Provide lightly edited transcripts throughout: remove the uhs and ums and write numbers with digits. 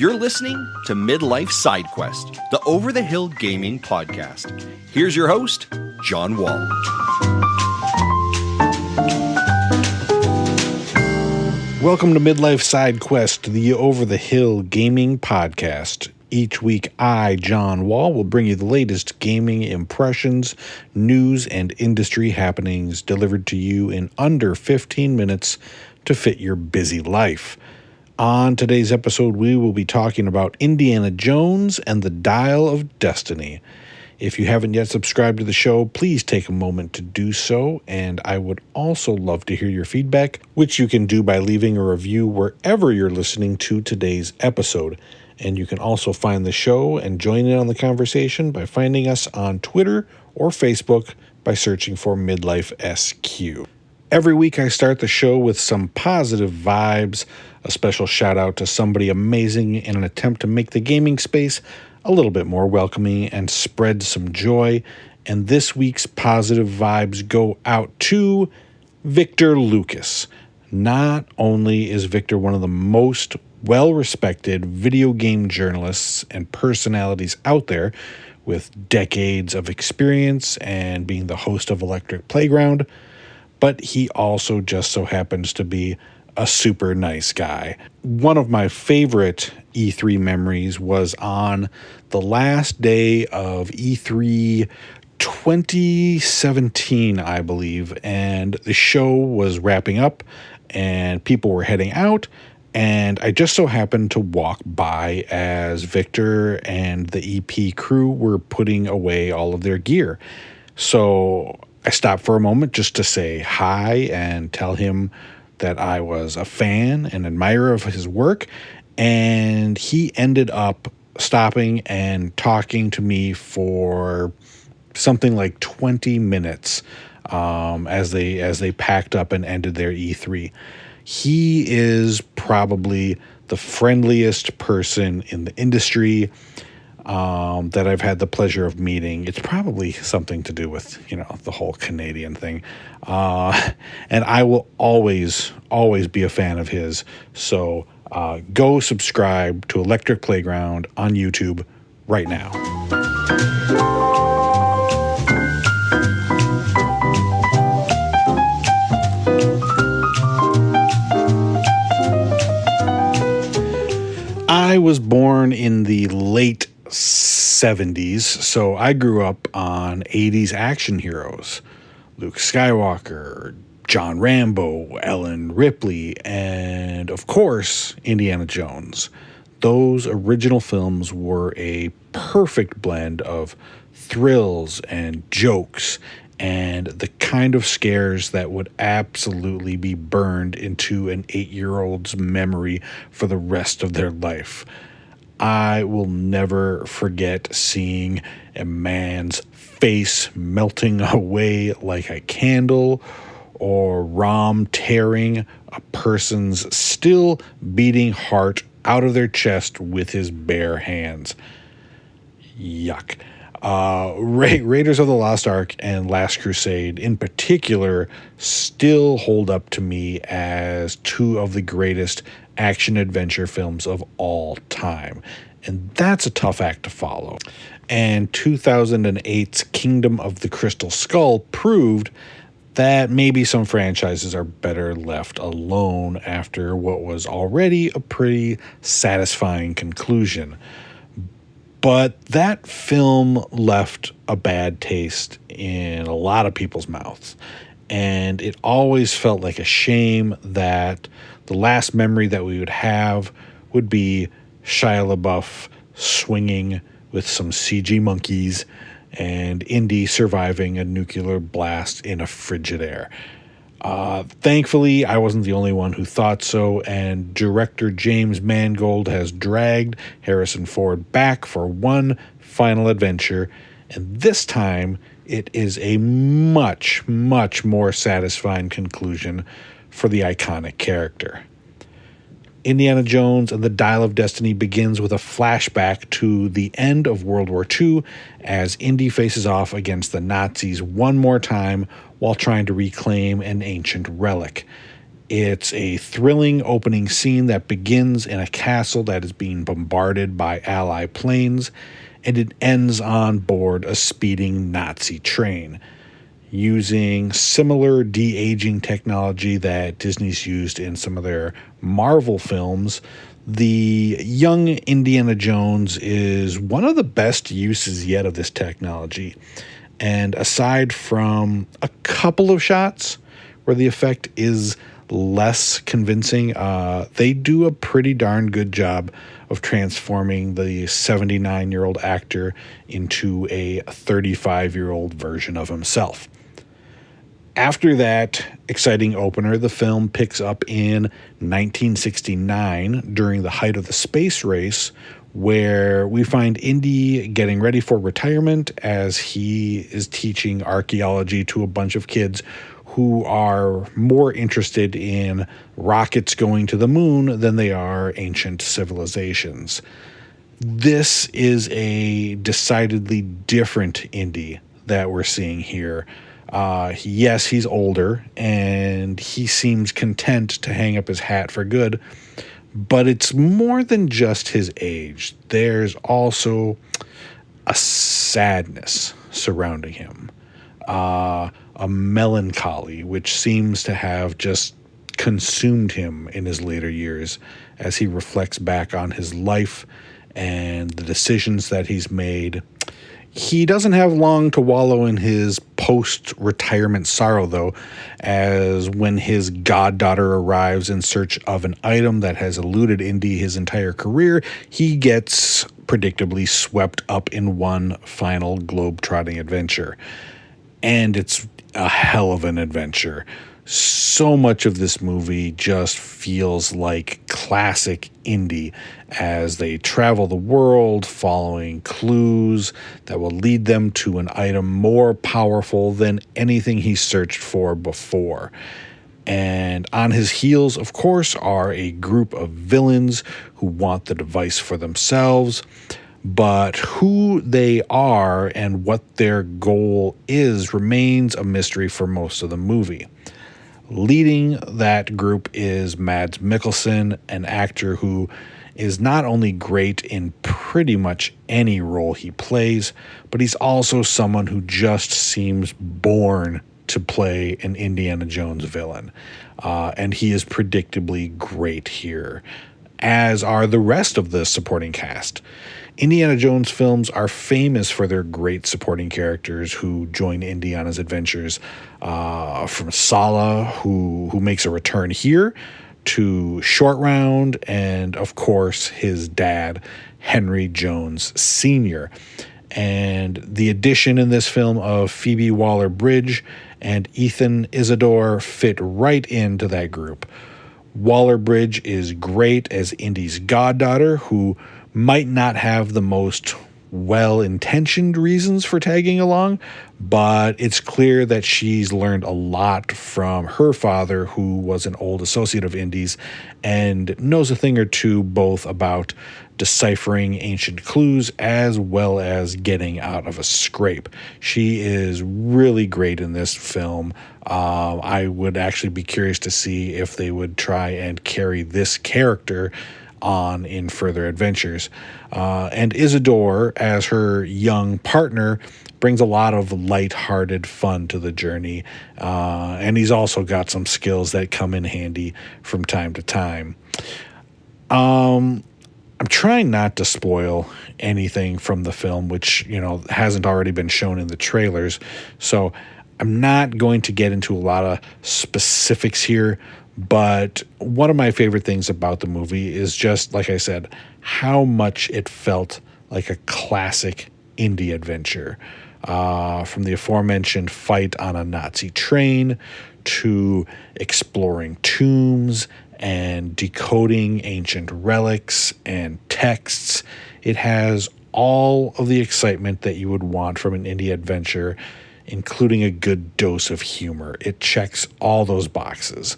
You're listening to Midlife Side Quest, the Over the Hill Gaming Podcast. Here's your host, John Wall. Welcome to Midlife Side Quest, the Over the Hill Gaming Podcast. Each week, I, John Wall, will bring you the latest gaming impressions, news, and industry happenings delivered to you in under 15 minutes to fit your busy life. On today's episode, we will be talking about Indiana Jones and the Dial of Destiny. If you haven't yet subscribed to the show, please take a moment to do so, and I would also love to hear your feedback, which you can do by leaving a review wherever you're listening to today's episode. And you can also find the show and join in on the conversation by finding us on Twitter or Facebook by searching for Midlife SQ. Every week I start the show with some positive vibes, a special shout out to somebody amazing in an attempt to make the gaming space a little bit more welcoming and spread some joy. And this week's positive vibes go out to Victor Lucas. Not only is Victor one of the most well-respected video game journalists and personalities out there with decades of experience and being the host of Electric Playground, but he also just so happens to be a super nice guy. One of my favorite E3 memories was on the last day of E3 2017, I believe, and the show was wrapping up and people were heading out, and I just so happened to walk by as Victor and the EP crew were putting away all of their gear. So I stopped for a moment just to say hi and tell him that I was a fan and admirer of his work, and he ended up stopping and talking to me for something like 20 minutes as they packed up and ended their E3. He is probably the friendliest person in the industry that I've had the pleasure of meeting. It's probably something to do with, the whole Canadian thing. And I will always be a fan of his. So go subscribe to Electric Playground on YouTube right now. I was born in the late 70s, so I grew up on 80s action heroes. Luke Skywalker, John Rambo, Ellen Ripley, and of course, Indiana Jones. Those original films were a perfect blend of thrills and jokes and the kind of scares that would absolutely be burned into an 8-year-old's memory for the rest of their life. I will never forget seeing a man's face melting away like a candle, or Rom tearing a person's still beating heart out of their chest with his bare hands. Yuck. Raiders of the Lost Ark and Last Crusade in particular still hold up to me as two of the greatest action-adventure films of all time. And that's a tough act to follow. And 2008's Kingdom of the Crystal Skull proved that maybe some franchises are better left alone after what was already a pretty satisfying conclusion. But that film left a bad taste in a lot of people's mouths. And it always felt like a shame that the last memory that we would have would be Shia LaBeouf swinging with some CG monkeys and Indy surviving a nuclear blast in a Frigidaire. Thankfully, I wasn't the only one who thought so, and director James Mangold has dragged Harrison Ford back for one final adventure, and this time it is a much, much more satisfying conclusion for the iconic character. Indiana Jones and the Dial of Destiny begins with a flashback to the end of World War II as Indy faces off against the Nazis one more time while trying to reclaim an ancient relic. It's a thrilling opening scene that begins in a castle that is being bombarded by Ally planes, and it ends on board a speeding Nazi train. Using similar de-aging technology that Disney's used in some of their Marvel films, the young Indiana Jones is one of the best uses yet of this technology. And aside from a couple of shots where the effect is less convincing, they do a pretty darn good job of transforming the 79-year-old actor into a 35-year-old version of himself. After that exciting opener, the film picks up in 1969 during the height of the space race, where we find Indy getting ready for retirement as he is teaching archaeology to a bunch of kids who are more interested in rockets going to the moon than they are ancient civilizations. This is a decidedly different Indy that we're seeing here. Yes, he's older, and he seems content to hang up his hat for good, but it's more than just his age. There's also a sadness surrounding him, a melancholy, which seems to have just consumed him in his later years as he reflects back on his life and the decisions that he's made. He doesn't have long to wallow in his post-retirement sorrow, though, as when his goddaughter arrives in search of an item that has eluded Indy his entire career, he gets predictably swept up in one final globe-trotting adventure. And it's a hell of an adventure. So much of this movie just feels like classic Indy as they travel the world following clues that will lead them to an item more powerful than anything he searched for before. And on his heels, of course, are a group of villains who want the device for themselves. But who they are and what their goal is remains a mystery for most of the movie. Leading that group is Mads Mikkelsen, an actor who is not only great in pretty much any role he plays, but he's also someone who just seems born to play an Indiana Jones villain. And he is predictably great here, as are the rest of the supporting cast. Indiana Jones films are famous for their great supporting characters who join Indy on his adventures, from Sallah, who makes a return here, to Short Round, and of course his dad, Henry Jones Sr. And the addition in this film of Phoebe Waller-Bridge and Ethan Isidore fit right into that group. Waller-Bridge is great as Indy's goddaughter, who might not have the most well-intentioned reasons for tagging along, but it's clear that she's learned a lot from her father, who was an old associate of Indy's and knows a thing or two both about deciphering ancient clues as well as getting out of a scrape. She is really great in this film. I would actually be curious to see if they would try and carry this character on in further adventures. And Isidore, as her young partner, brings a lot of lighthearted fun to the journey. And he's also got some skills that come in handy from time to time. I'm trying not to spoil anything from the film, which, hasn't already been shown in the trailers. So I'm not going to get into a lot of specifics here. But one of my favorite things about the movie is just, like I said, how much it felt like a classic Indy adventure. From the aforementioned fight on a Nazi train to exploring tombs and decoding ancient relics and texts. It has all of the excitement that you would want from an Indy adventure, including a good dose of humor. It checks all those boxes.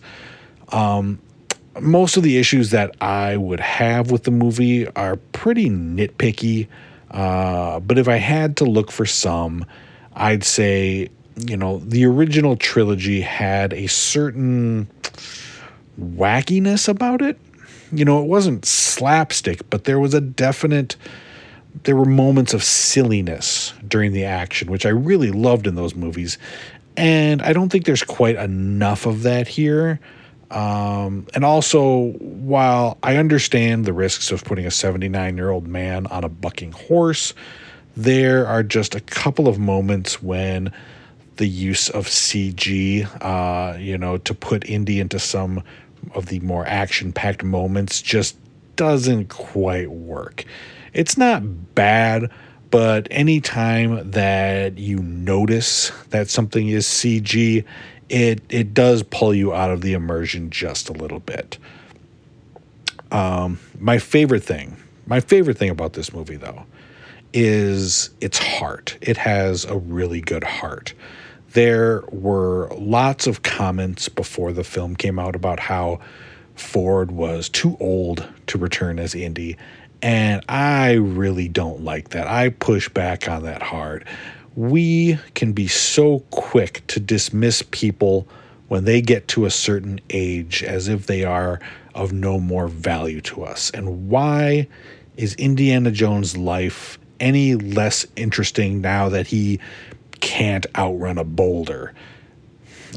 Most of the issues that I would have with the movie are pretty nitpicky, but if I had to look for some, I'd say, the original trilogy had a certain wackiness about it. It wasn't slapstick, but there were moments of silliness during the action, which I really loved in those movies. And I don't think there's quite enough of that here. And also, while I understand the risks of putting a 79-year-old man on a bucking horse, there are just a couple of moments when the use of CG, to put Indy into some of the more action-packed moments just doesn't quite work. It's not bad, but anytime that you notice that something is CG, it does pull you out of the immersion just a little bit. My favorite thing about this movie, though, is its heart. It has a really good heart. There were lots of comments before the film came out about how Ford was too old to return as Indy, and I really don't like that. I push back on that hard. We can be so quick to dismiss people when they get to a certain age as if they are of no more value to us. And why is Indiana Jones' life any less interesting now that he can't outrun a boulder?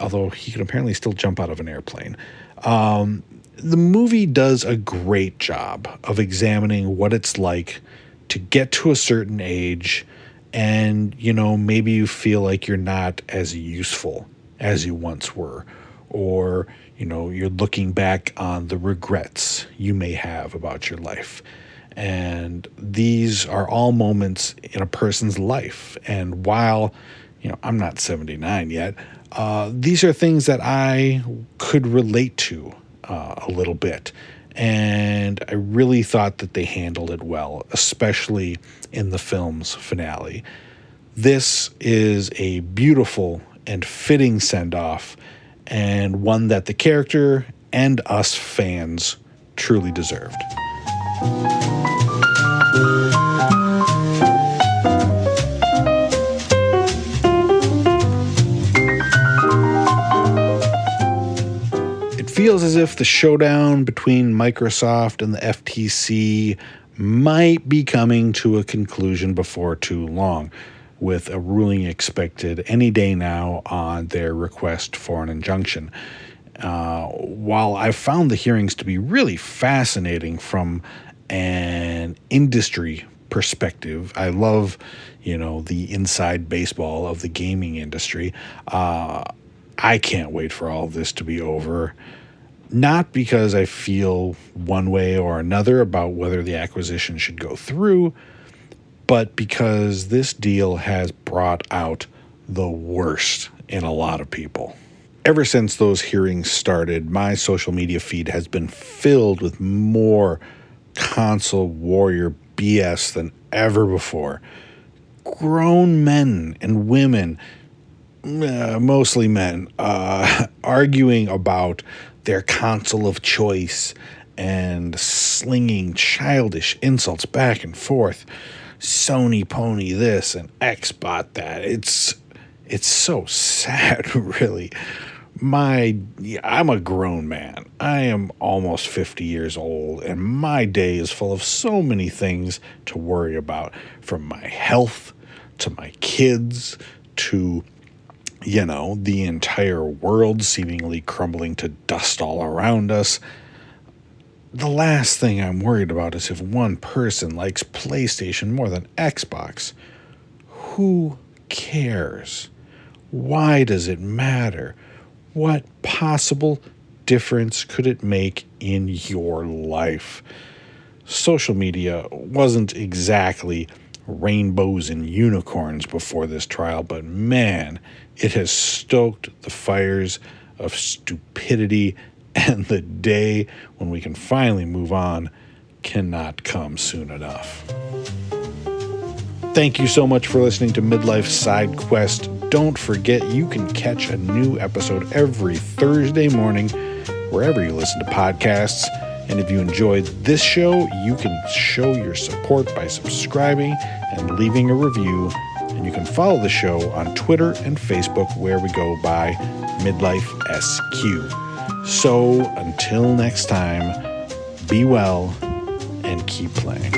Although he can apparently still jump out of an airplane. The movie does a great job of examining what it's like to get to a certain age and, maybe you feel like you're not as useful as you once were. Or, you're looking back on the regrets you may have about your life. And these are all moments in a person's life. And while, I'm not 79 yet, these are things that I could relate to a little bit. And I really thought that they handled it well, especially in the film's finale. This is a beautiful and fitting send-off, and one that the character and us fans truly deserved. It feels as if the showdown between Microsoft and the FTC might be coming to a conclusion before too long, with a ruling expected any day now on their request for an injunction. While I've found the hearings to be really fascinating from an industry perspective, I love, the inside baseball of the gaming industry. I can't wait for all of this to be over. Not because I feel one way or another about whether the acquisition should go through, but because this deal has brought out the worst in a lot of people. Ever since those hearings started, my social media feed has been filled with more console warrior BS than ever before. Grown men and women, mostly men, arguing about their console of choice and slinging childish insults back and forth. Sony pony this and Xbot that. It's so sad, really. I'm a grown man. I am almost 50 years old, and my day is full of so many things to worry about, from my health to my kids to the entire world seemingly crumbling to dust all around us. The last thing I'm worried about is if one person likes PlayStation more than Xbox. Who cares? Why does it matter? What possible difference could it make in your life? Social media wasn't exactly rainbows and unicorns before this trial, but man, it has stoked the fires of stupidity, and the day when we can finally move on cannot come soon enough. Thank you so much for listening to Midlife Side Quest. Don't forget you can catch a new episode every Thursday morning wherever you listen to podcasts. And if you enjoyed this show, you can show your support by subscribing and leaving a review. And you can follow the show on Twitter and Facebook, where we go by Midlife SQ. So until next time, be well and keep playing.